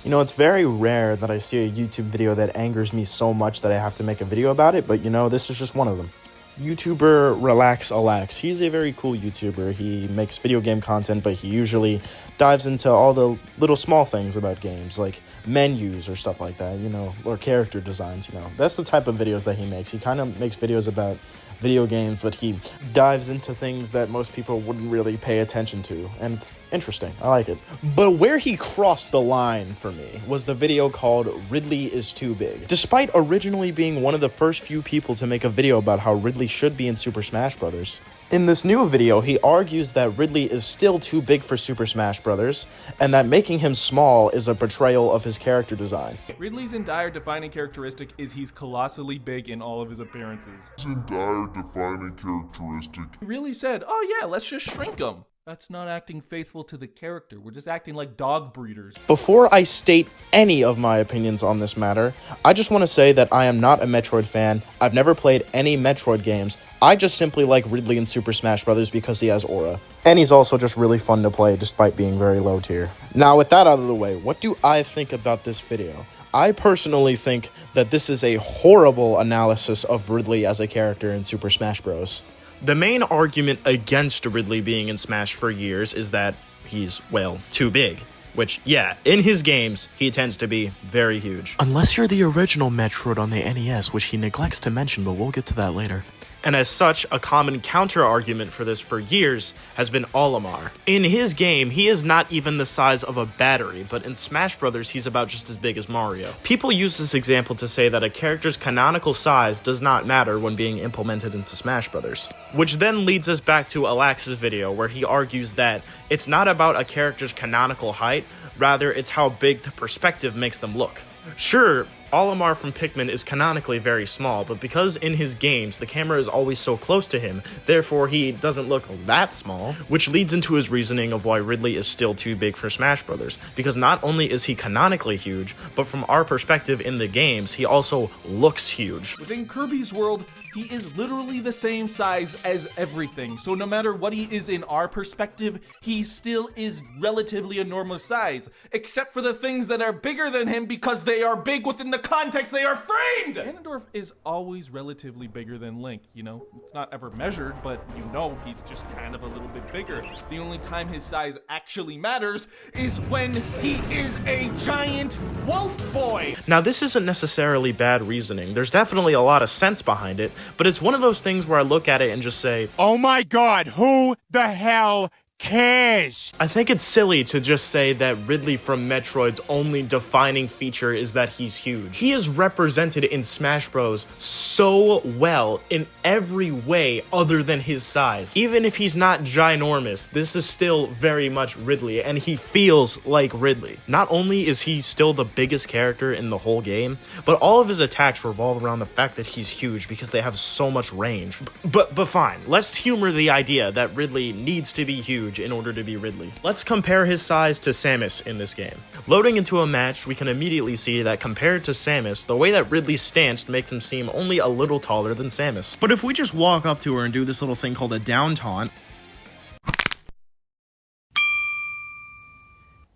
You know, it's very rare that I see a YouTube video that angers me so much that I have to make a video about it, but you know, this is just one of them. YouTuber RelaxAlax. He's a very cool YouTuber. He makes video game content, but he usually dives into all the little small things about games, like menus or stuff like that, you know, or character designs, you know. That's the type of videos that he makes. He kind of makes videos about video games, but he dives into things that most people wouldn't really pay attention to, and it's interesting. I like it. But where he crossed the line for me was the video called Ridley is Too Big. Despite originally being one of the first few people to make a video about how Ridley should be in Super Smash Bros., in this new video, he argues that Ridley is still too big for Super Smash Bros., and that making him small is a betrayal of his character design. Ridley's entire defining characteristic is he's colossally big in all of his appearances. His entire defining characteristic. He really said, oh yeah, let's just shrink him. That's not acting faithful to the character. We're just acting like dog breeders. Before I state any of my opinions on this matter, I just want to say that I am not a Metroid fan. I've never played any Metroid games. I just simply like Ridley in Super Smash Bros. Because he has aura. And he's also just really fun to play despite being very low tier. Now with that out of the way, what do I think about this video? I personally think that this is a horrible analysis of Ridley as a character in Super Smash Bros. The main argument against Ridley being in Smash for years is that he's, well, too big. Which, yeah, in his games, he tends to be very huge. Unless you're the original Metroid on the NES, which he neglects to mention, but we'll get to that later. And as such, a common counter-argument for this for years has been Olimar. In his game, he is not even the size of a battery, but in Smash Bros, he's about just as big as Mario. People use this example to say that a character's canonical size does not matter when being implemented into Smash Bros. Which then leads us back to Alax's video, where he argues that it's not about a character's canonical height, rather it's how big the perspective makes them look. Sure, Olimar from Pikmin is canonically very small, but because in his games the camera is always so close to him, therefore he doesn't look that small, which leads into his reasoning of why Ridley is still too big for Smash Bros. Because not only is he canonically huge, but from our perspective in the games, he also looks huge. Within Kirby's world, he is literally the same size as everything, so no matter what he is in our perspective, he still is relatively a normal size, except for the things that are bigger than him because they are big within the context they are framed! Ganondorf is always relatively bigger than Link, you know? It's not ever measured, but you know he's just kind of a little bit bigger. The only time his size actually matters is when he is a giant wolf boy! Now this isn't necessarily bad reasoning, there's definitely a lot of sense behind it, but it's one of those things where I look at it and just say, oh my god, who the hell cares? I think it's silly to just say that Ridley from Metroid's only defining feature is that he's huge. He is represented in Smash Bros. So well in every way other than his size. Even if he's not ginormous, this is still very much Ridley, and he feels like Ridley. Not only is he still the biggest character in the whole game, but all of his attacks revolve around the fact that he's huge because they have so much range. But fine, let's humor the idea that Ridley needs to be huge in order to be Ridley. Let's compare his size to Samus in this game. Loading into a match, we can immediately see that compared to Samus, the way that Ridley stanced makes him seem only a little taller than Samus. But if we just walk up to her and do this little thing called a down taunt.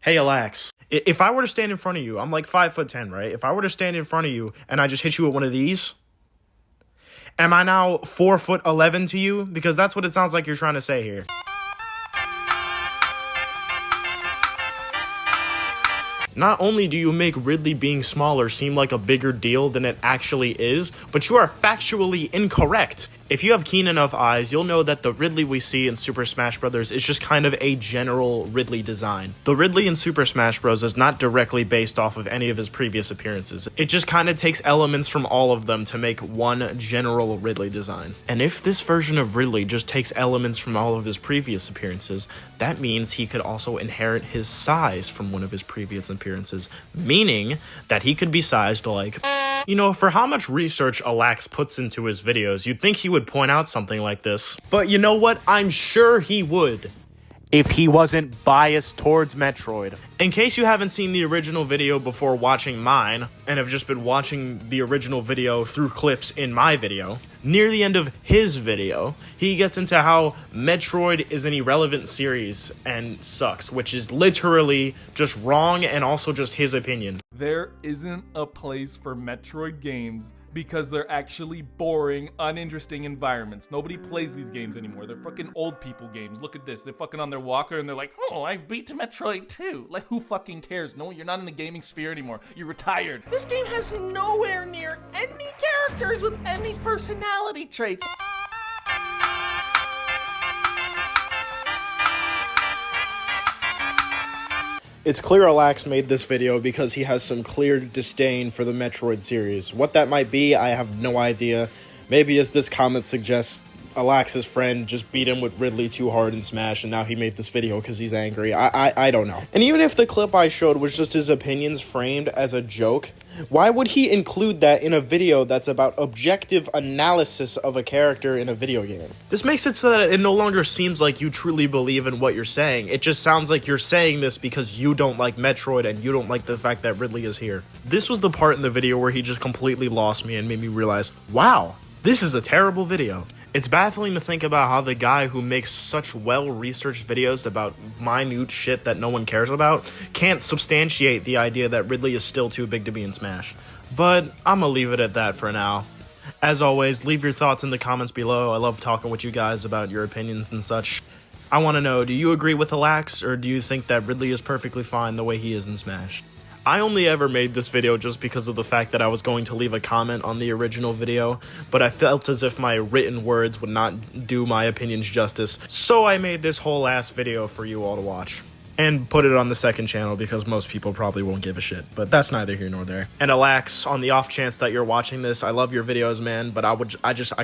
Hey, Alax. If I were to stand in front of you, I'm like 5'10", right? If I were to stand in front of you and I just hit you with one of these, am I now 4'11" to you? Because that's what it sounds like you're trying to say here. Not only do you make Ridley being smaller seem like a bigger deal than it actually is, but you are factually incorrect. If you have keen enough eyes, you'll know that the Ridley we see in Super Smash Bros. Is just kind of a general Ridley design. The Ridley in Super Smash Bros. Is not directly based off of any of his previous appearances. It just kind of takes elements from all of them to make one general Ridley design. And if this version of Ridley just takes elements from all of his previous appearances, that means he could also inherit his size from one of his previous appearances, meaning that he could be sized like... You know, for how much research Alax puts into his videos, you'd think he would point out something like this. But you know what? I'm sure he would. If he wasn't biased towards Metroid. In case you haven't seen the original video before watching mine, and have just been watching the original video through clips in my video, Near the end of his video, he gets into how Metroid is an irrelevant series and sucks, which is literally just wrong and also just his opinion. There isn't a place for Metroid games because they're actually boring, uninteresting environments. Nobody plays these games anymore. They're fucking old people games. Look at this. They're fucking on their walker and they're like, oh, I've beat Metroid 2. Like, who fucking cares? No, you're not in the gaming sphere anymore. You're retired. This game has nowhere near any characters with any personality traits. It's clear Relax made this video because he has some clear disdain for the Metroid series. What that might be, I have no idea. Maybe as this comment suggests, Alax's friend just beat him with Ridley too hard in Smash, and now he made this video because he's angry. I don't know. And even if the clip I showed was just his opinions framed as a joke, why would he include that in a video that's about objective analysis of a character in a video game? This makes it so that it no longer seems like you truly believe in what you're saying. It just sounds like you're saying this because you don't like Metroid and you don't like the fact that Ridley is here. This was the part in the video where he just completely lost me and made me realize, wow, this is a terrible video. It's baffling to think about how the guy who makes such well-researched videos about minute shit that no one cares about can't substantiate the idea that Ridley is still too big to be in Smash. But I'm gonna leave it at that for now. As always, leave your thoughts in the comments below. I love talking with you guys about your opinions and such. I want to know, do you agree with Alax, or do you think that Ridley is perfectly fine the way he is in Smash? I only ever made this video just because of the fact that I was going to leave a comment on the original video, but I felt as if my written words would not do my opinions justice, so I made this whole ass video for you all to watch. And put it on the second channel because most people probably won't give a shit, but that's neither here nor there. And Alax, on the off chance that you're watching this, I love your videos, man, but I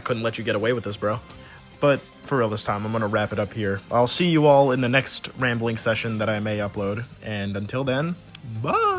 couldn't let you get away with this, bro. But for real this time, I'm gonna wrap it up here. I'll see you all in the next rambling session that I may upload, and until then, bye!